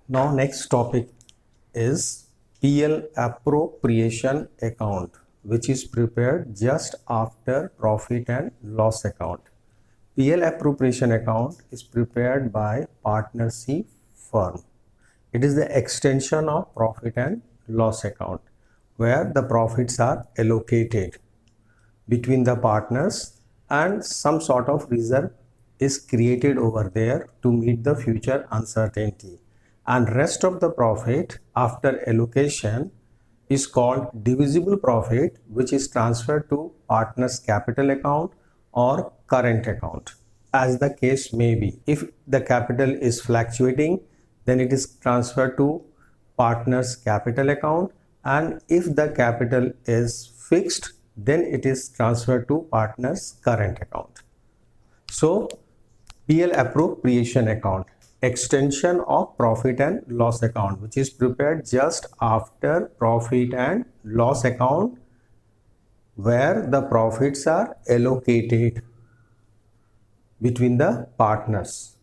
Now next topic is PL appropriation account, which is prepared just after profit and loss account. PL appropriation account is prepared by partnership firm. It is the extension of profit and loss account where the profits are allocated between the partners and some sort of reserve is created over there to meet the future uncertainty, and rest of the profit after allocation is called divisible profit, which is transferred to partners capital account or current account as the case may be. If the capital is fluctuating, then it is transferred to partners capital account, and if the capital is fixed, then it is transferred to partners current account. So PL appropriation account, extension of profit and loss account, which is prepared just after profit and loss account where the profits are allocated between the partners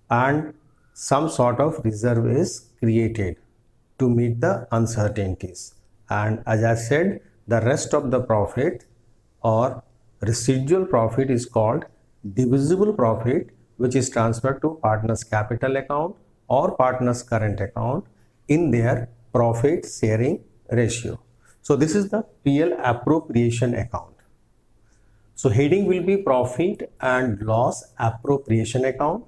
and some sort of reserve is created to meet the uncertainties. And as I said, the rest of the profit or residual profit is called divisible profit, which is transferred to partners capital account or partners current account in their profit sharing ratio. So this is the PL appropriation account. So heading will be profit and loss appropriation account.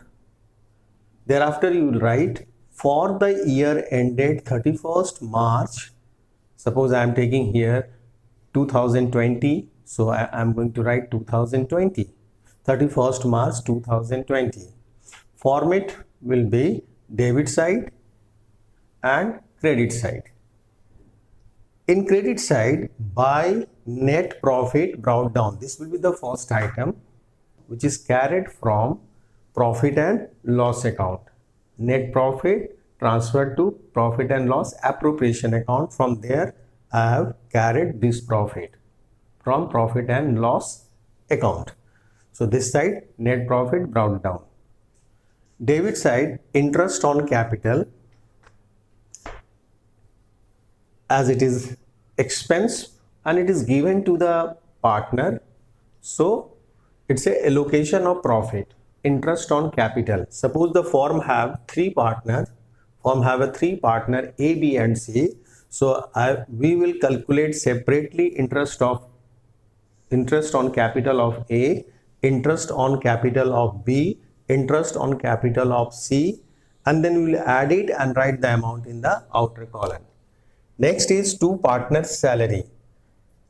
Thereafter you will write for the year ended 31st March. Suppose I am taking here 2020. So I am going to write 2020. 31st March 2020. Format will be debit side and credit side. In credit side, by net profit brought down. This will be the first item which is carried from profit and loss account. Net profit transferred to profit and loss appropriation account. From there I have carried this profit from profit and loss account. So this side net profit brought down. Debit side, interest on capital, as it is expense and it is given to the partner. So it's a allocation of profit. Interest on capital. Suppose the firm have three partners. Firm have a three partner A, B and C. So we will calculate separately interest on capital of A, interest on capital of B, interest on capital of C, and then we will add it and write the amount in the outer column. Next is two partners salary.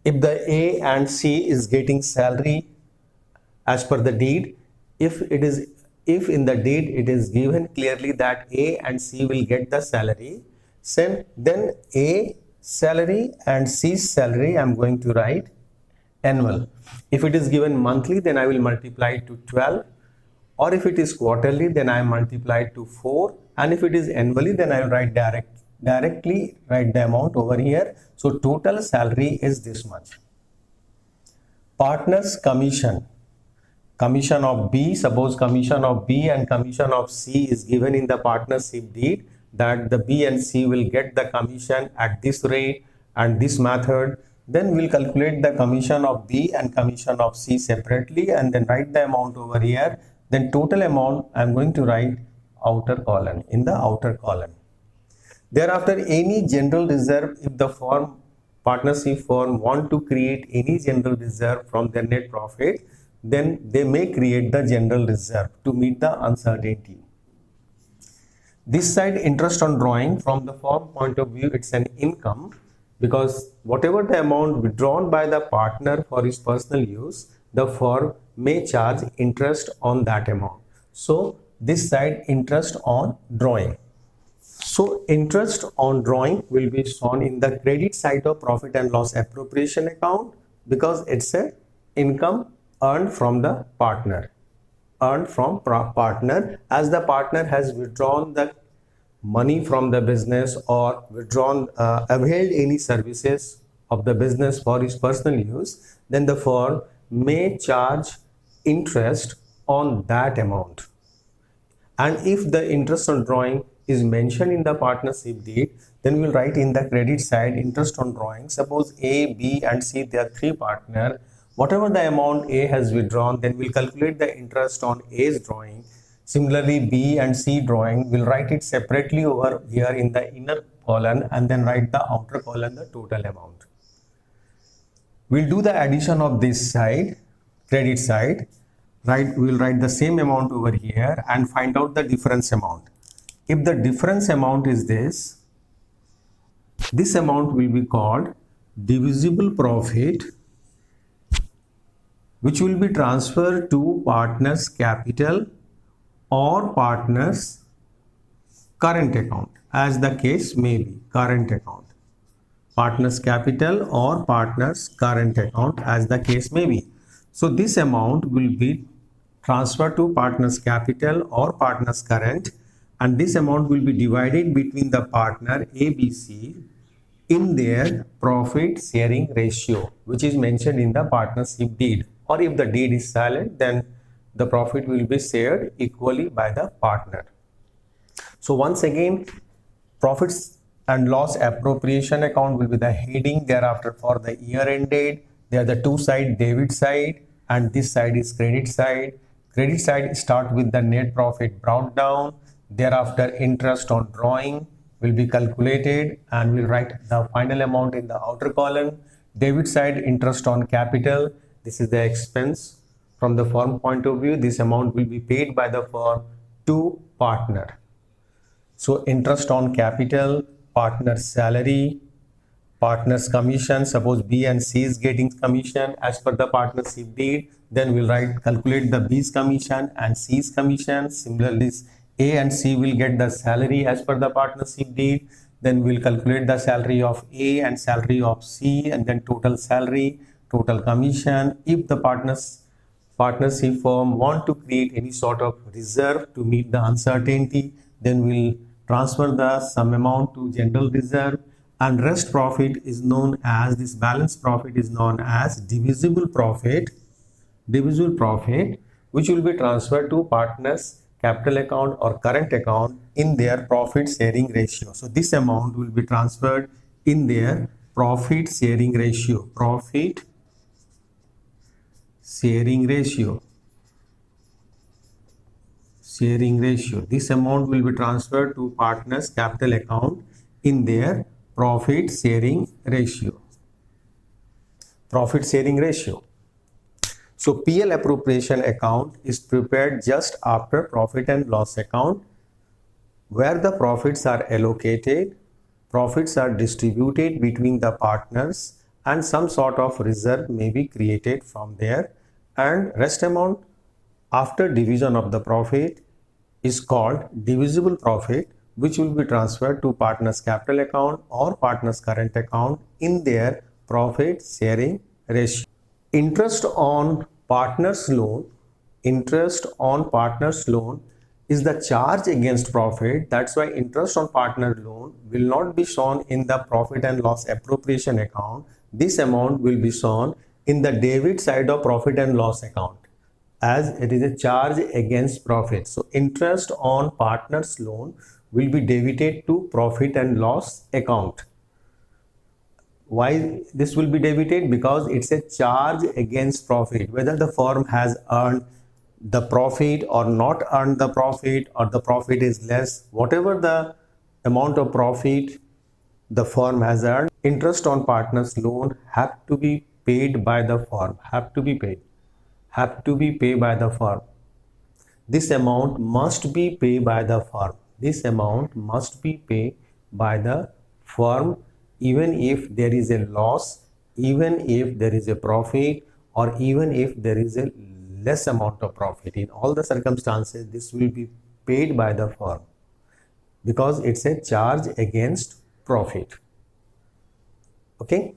If the A and C is getting salary as per the deed, if in the deed it is given clearly that A and C will get the salary, then A salary and C's salary I am going to write annual. If it is given monthly, then I will multiply it to 12, or if it is quarterly, then I multiply it to 4, and if it is annually, then I will write directly write the amount over here. So total salary is this much. Partners commission of B. Suppose commission of B and commission of C is given in the partnership deed, that the B and C will get the commission at this rate and this method. Then we'll calculate the commission of B and commission of C separately and then write the amount over here. Then total amount I'm going to write outer column, in the outer column. Thereafter, any general reserve, if the partnership firm want to create any general reserve from their net profit, then they may create the general reserve to meet the uncertainty. This side, interest on drawing, from the firm point of view, it's an income, because whatever the amount withdrawn by the partner for his personal use, the firm may charge interest on that amount. So this side, interest on drawing. So interest on drawing will be shown in the credit side of profit and loss appropriation account, because it's a income earned from the partner, as the partner has withdrawn the money from the business or availed any services of the business for his personal use, then the firm may charge interest on that amount. And if the interest on drawing is mentioned in the partnership deed, then we'll write in the credit side interest on drawing. Suppose A, B and C, they are three partners. Whatever the amount A has withdrawn, then we'll calculate the interest on A's drawing. Similarly, B and C drawing, we'll write it separately over here in the inner column and then write the outer column the total amount. We'll do the addition of this side, credit side. We'll write the same amount over here and find out the difference amount. If the difference amount is this amount will be called divisible profit, which will be transferred to partners' capital or partners' current account, as the case may be. Current account, partners' capital or partners' current account, as the case may be. So this amount will be transferred to partners' capital or partners' current, and this amount will be divided between the partner ABC in their profit sharing ratio, which is mentioned in the partnership deed. Or if the deed is silent, then the profit will be shared equally by the partner. So once again, profits and loss appropriation account will be the heading thereafter for the year end date. There are the two sides, debit side and this side is credit side. Credit side start with the net profit brought down. Thereafter, interest on drawing will be calculated and we'll write the final amount in the outer column. Debit side, interest on capital. This is the expense. From the firm point of view, this amount will be paid by the firm to partner. So interest on capital, partner's salary, partner's commission. Suppose B and C is getting commission as per the partnership deed, then we'll calculate the B's commission and C's commission. Similarly, A and C will get the salary as per the partnership deed. Then we'll calculate the salary of A and salary of C, and then total salary, total commission. If the partnership firm want to create any sort of reserve to meet the uncertainty, then we'll transfer the sum amount to general reserve, and rest profit is known as, this balance profit is known as divisible profit, which will be transferred to partners capital account or current account in their profit sharing ratio. So this amount will be transferred in their profit sharing ratio, This amount will be transferred to partners capital account in their profit sharing ratio. So PL appropriation account is prepared just after profit and loss account, where the profits are allocated, profits are distributed between the partners, and some sort of reserve may be created from there, and rest amount after division of the profit is called divisible profit, which will be transferred to partners capital account or partners current account in their profit sharing ratio. Interest on partners loan is the charge against profit. That's why interest on partner loan will not be shown in the profit and loss appropriation account. This amount will be shown in the debit side of profit and loss account, as it is a charge against profit. So interest on partner's loan will be debited to profit and loss account. Why this will be debited? Because it's a charge against profit. Whether the firm has earned the profit or not earned the profit, or the profit is less, whatever the amount of profit the firm has earned, interest on partner's loan have to be paid by the firm, have to be paid by the firm. This amount must be paid by the firm, even if there is a loss, even if there is a profit, or even if there is a less amount of profit. In all the circumstances, this will be paid by the firm because it's a charge against profit. Okay.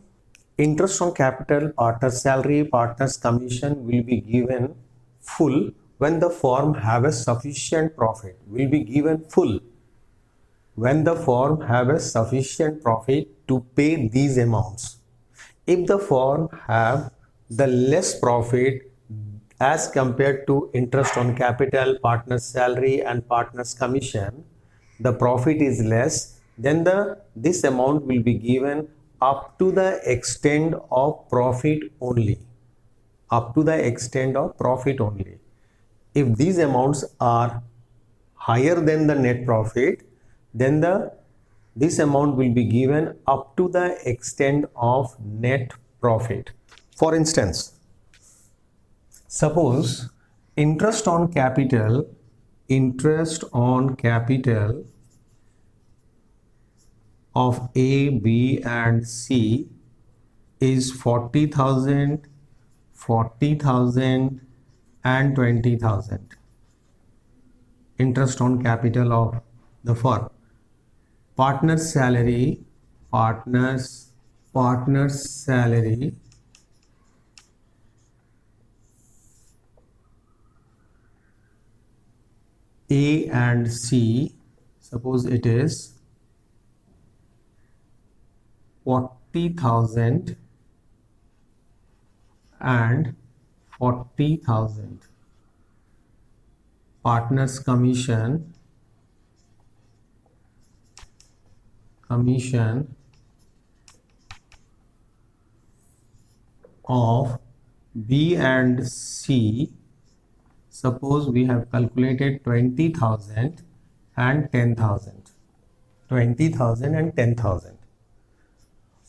Interest on capital, partner's salary, partner's commission will be given full when the firm have a sufficient profit. Will be given full when the firm have a sufficient profit to pay these amounts. If the firm have the less profit as compared to interest on capital, partner's salary and partner's commission, the profit is less, then this amount will be given up to the extent of profit only. Up to the extent of profit only. If these amounts are higher than the net profit, then this amount will be given up to the extent of net profit. For instance, suppose interest on capital of A, B and C is 40,000, 40,000 and 20,000. Interest on capital of the firm. Partner's salary A and C, suppose it is 40,000 and 40,000. Partner's commission of B and C, suppose we have calculated 20,000 and 10,000. 20,000 and 10,000.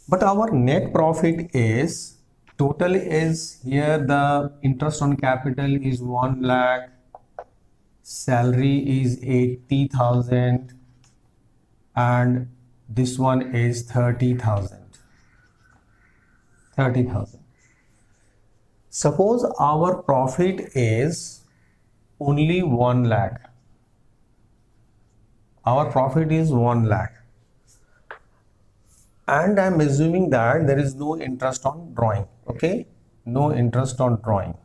But our net profit is, total is, here the interest on capital is 1 lakh, salary is 80,000 and this one is 30,000. Suppose our profit is only 1 lakh. Our profit is 1 lakh. And I am assuming that there is no interest on drawing. Okay, no interest on drawing.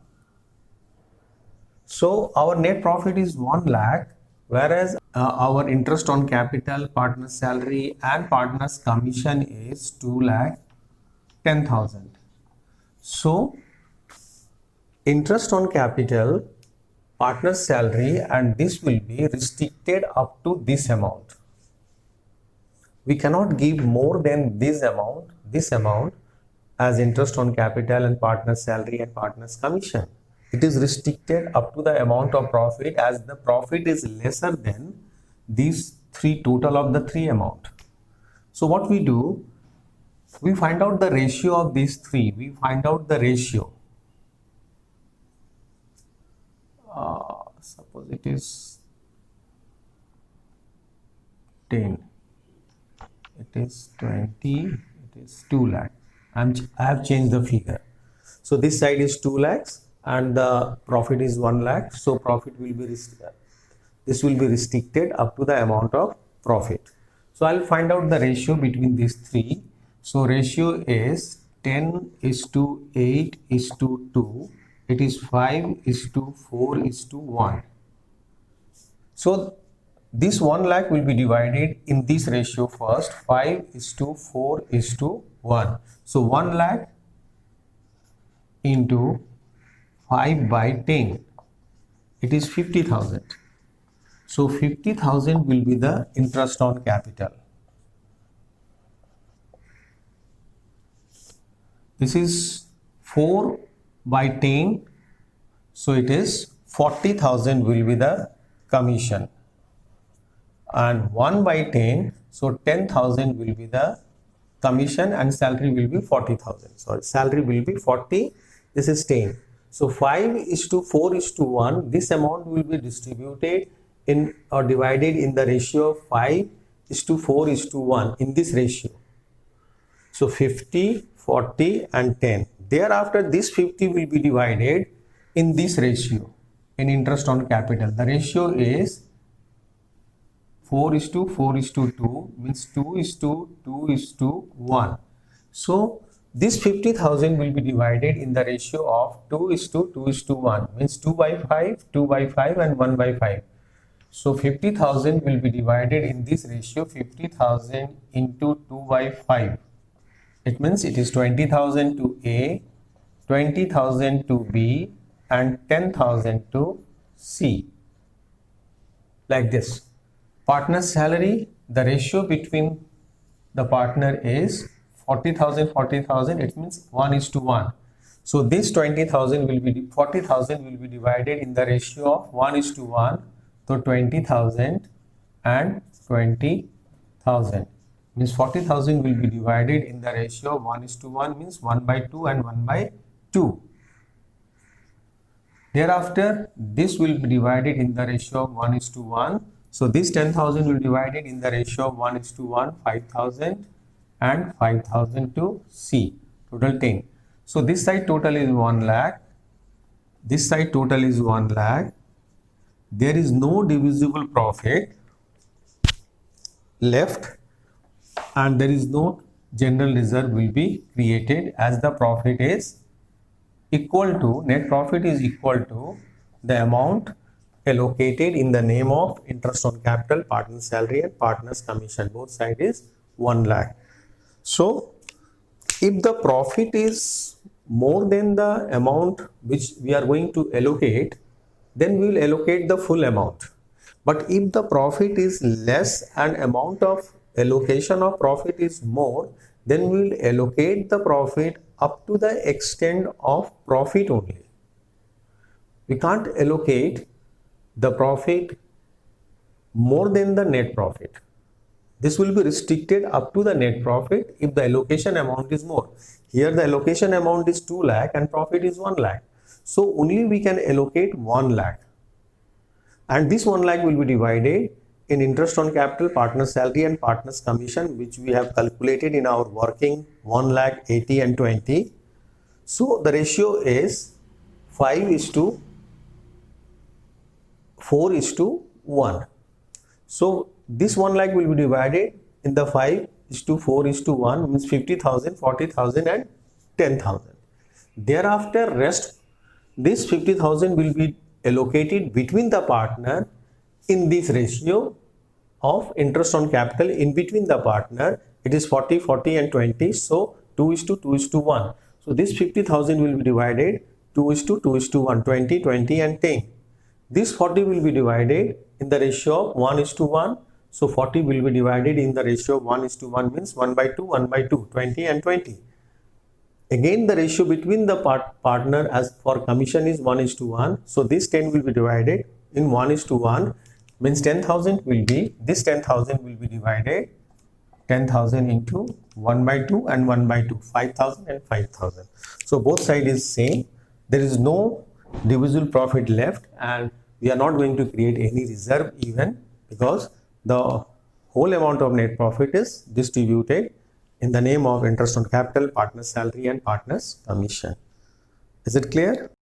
So our net profit is 1 lakh, whereas our interest on capital, partner's salary and partner's commission is 2 lakh 10,000. So interest on capital, partner's salary and this will be restricted up to this amount. We cannot give more than this amount as interest on capital and partner's salary and partner's commission. It is restricted up to the amount of profit, as the profit is lesser than these three, total of the three amount. So what we do, we find out the ratio of these three. We find out the ratio. Suppose it is 10. It is 20, it is 2 lakh. I have changed the figure. So this side is 2 lakhs and the profit is 1 lakh. So profit will be this will be restricted up to the amount of profit. So I'll find out the ratio between these three. So ratio is 10:8:2. It is 5:4:1. So this 1 lakh will be divided in this ratio first, 5:4:1. So 1 lakh into 5 by 10, it is 50,000. So 50,000 will be the interest on capital. This is 4 by 10, so it is 40,000 will be the commission. And 1 by 10, so 10,000 will be the commission and salary will be 40,000. So salary will be 40, this is 10. So 5:4:1, this amount will be distributed in or divided in the ratio of 5:4:1 in this ratio. So 50, 40 and 10. Thereafter this 50 will be divided in this ratio in interest on capital. The ratio is 4:4:2, means 2:2:1. So this 50,000 will be divided in the ratio of 2:2:1, means 2 by 5, 2 by 5 and 1 by 5. So 50,000 will be divided in this ratio, 50,000 into 2 by 5. It means it is 20,000 to A, 20,000 to B and 10,000 to C. Like this. Partner's salary, the ratio between the partner is 40,000, 40,000. It means 1:1. So this 20,000 will be 40,000 will be divided in the ratio of 1:1. So 20,000 and 20,000 means 40,000 will be divided in the ratio of 1:1, means 1/2 and 1/2. Thereafter, this will be divided in the ratio of 1:1. So this 10,000 will be divided in the ratio of 1:1, 5,000 and 5,000 to C, total 10. So this side total is 1 lakh. This side total is 1 lakh. There is no divisible profit left and there is no general reserve will be created, as the profit is equal to, net profit is equal to the amount allocated in the name of interest on capital, partner's salary and partner's commission. Both side is 1 lakh. So if the profit is more than the amount which we are going to allocate, then we will allocate the full amount. But if the profit is less and amount of allocation of profit is more, then we will allocate the profit up to the extent of profit only. We can't allocate the profit more than the net profit. This will be restricted up to the net profit if the allocation amount is more. Here the allocation amount is 2 lakh and profit is 1 lakh. So only we can allocate 1 lakh. And this 1 lakh will be divided in interest on capital, partner's salary and partner's commission, which we have calculated in our working 1 lakh, 80 and 20. So the ratio is 5:4:1. So this 1 lakh will be divided in the 5:4:1, means 50,000, 40,000 and 10,000. Thereafter rest, this 50,000 will be allocated between the partner in this ratio of interest on capital. In between the partner, it is 40, 40 and 20. So 2:2:1. So this 50,000 will be divided 2:2:1, 20, 20 and 10. This 40 will be divided in the ratio of 1:1. So 40 will be divided in the ratio of 1:1, means 1/2, 1/2, 20 and 20. Again the ratio between the partner as for commission is 1:1. So this 10 will be divided in 1:1, means 10,000 will be, this 10,000 will be divided 10,000 into 1/2 and 1/2, 5,000 and 5,000. So both side is same. There is no divisible profit left and we are not going to create any reserve even, because the whole amount of net profit is distributed in the name of interest on capital, partner's salary and partner's commission. Is it clear?